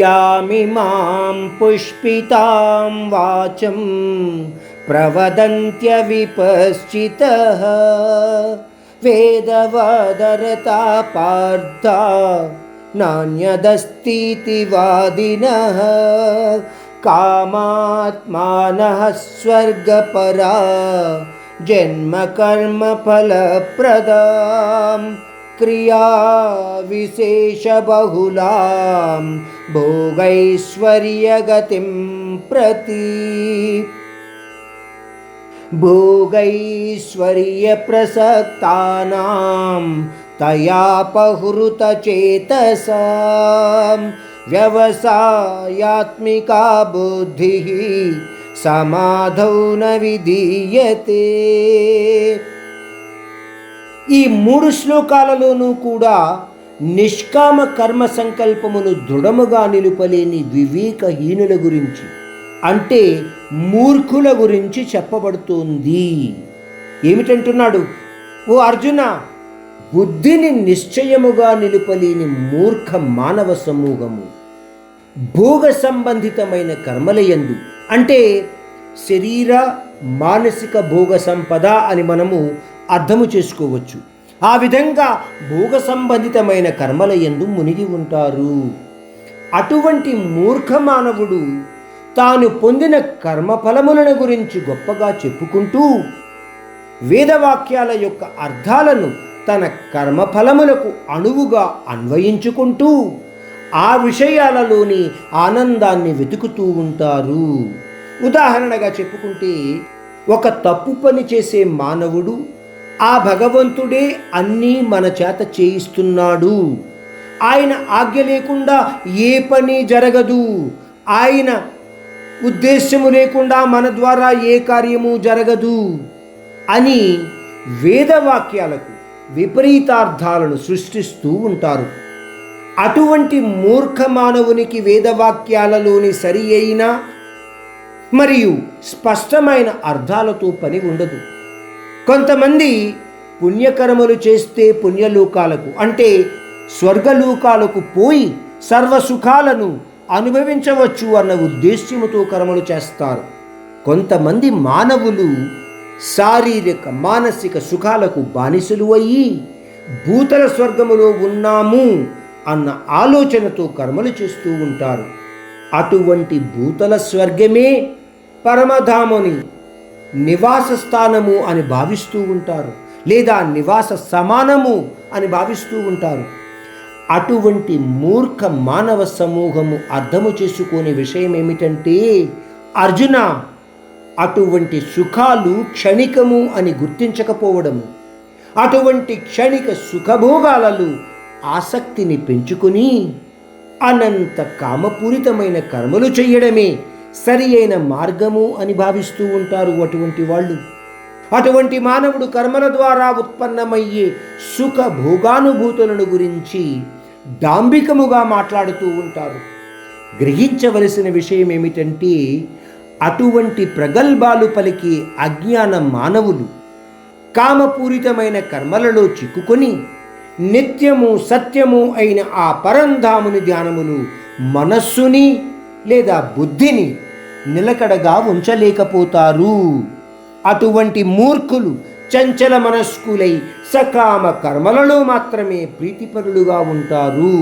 యామిమాం పుష్పితాం వాచం ప్రవదంత్య విపశ్చితః వేదవాదరతా పార్థ నాన్యదస్తితి వాదినః కామాత్మానః స్వర్గపరా జన్మ కర్మ ఫలప్రదాం క్రియా విశేష బహుళాం భోగైశ్వర్యగతిం ప్రతి భోగైశ్వర్య ప్రసక్తానాం తయాపహృత చేతసాం వ్యవసాయాత్మికా బుద్ధిః సమాధౌ న విధీయతే. ఈ 3 శ్లోకాలలోనూ కూడా నిష్కామ కర్మ సంకల్పమును దృఢముగా నిలుపలేని వివేకహీనుల గురించి, అంటే మూర్ఖుల గురించి చెప్పబడుతోంది. ఏమిటంటున్నాడు? ఓ అర్జున, బుద్ధిని నిశ్చయముగా నిలుపలేని మూర్ఖ మానవ సమూహము భోగ సంబంధితమైన కర్మలయందు, అంటే శరీర మానసిక భోగ సంపద అని మనము అర్థము చేసుకోవచ్చు. ఆ విధంగా భోగ సంబంధితమైన కర్మలయందు మునిగి ఉంటారు. అటువంటి మూర్ఖ మానవుడు తాను పొందిన కర్మఫలములను గురించి గొప్పగా చెప్పుకుంటూ వేదవాక్యాల యొక్క అర్థాలను తన కర్మఫలములకు అణువుగా అన్వయించుకుంటూ ఆ విషయాలలోని ఆనందాన్ని వెతుకుతూ ఉంటారు. ఉదాహరణగా చెప్పుకుంటే, ఒక తప్పు పని చేసే మానవుడు ఆ భగవంతుడే అన్నీ మన చేత చేయిస్తున్నాడు, ఆయన ఆజ్ఞ లేకుండా ఏ పని జరగదు, ఆయన ఉద్దేశ్యము లేకుండా మన ద్వారా ఏ కార్యము జరగదు అని వేదవాక్యాలకు విపరీతార్థాలను సృష్టిస్తూ ఉంటారు. అటువంటి మూర్ఖ మానవునికి వేదవాక్యాలలోని సరి అయిన మరియు స్పష్టమైన అర్థాలతో పని ఉండదు. కొంతమంది పుణ్యకర్మలు చేస్తే పుణ్యలోకాలకు, అంటే స్వర్గలోకాలకు పోయి సర్వసుఖాలను అనుభవించవచ్చు అన్న ఉద్దేశ్యముతో కర్మలు చేస్తారు. కొంతమంది మానవులు శారీరక మానసిక సుఖాలకు బానిసలు అయ్యి భూతల స్వర్గములో ఉన్నాము అన్న ఆలోచనతో కర్మలు చేస్తూ ఉంటారు. అటువంటి భూతల స్వర్గమే పరమధాముని నివాస స్థానము అని భావిస్తూ ఉంటారు, లేదా నివాస సమానము అని భావిస్తూ ఉంటారు. అటువంటి మూర్ఖ మానవ సమూహము అర్థము చేసుకునే విషయం ఏమిటంటే, అర్జున, అటువంటి సుఖాలు క్షణికము అని గుర్తించకపోవడము, అటువంటి క్షణిక సుఖభోగాలలో ఆసక్తిని పెంచుకుని అనంత కామపూరితమైన కర్మలు చేయడమే సరి అయిన మార్గము అని భావిస్తూ ఉంటారు అటువంటి వాళ్ళు. అటువంటి మానవుడు కర్మల ద్వారా ఉత్పన్నమయ్యే సుఖ భోగానుభూతులను గురించి డాంబికముగా మాట్లాడుతూ ఉంటారు. గ్రహించవలసిన విషయం ఏమిటంటే, అటువంటి ప్రగల్భాలు పలికి అజ్ఞాన మానవులు కామపూరితమైన కర్మలలో చిక్కుకొని నిత్యము సత్యము అయిన ఆ పరంధాముని ధ్యానములు మనస్సుని లేదా బుద్ధిని నిలకడగా ఉంచలేకపోతారు. అటువంటి మూర్ఖులు చంచల మనస్కులై సకామ కర్మలలో మాత్రమే ప్రీతిపరులుగా ఉంటారు.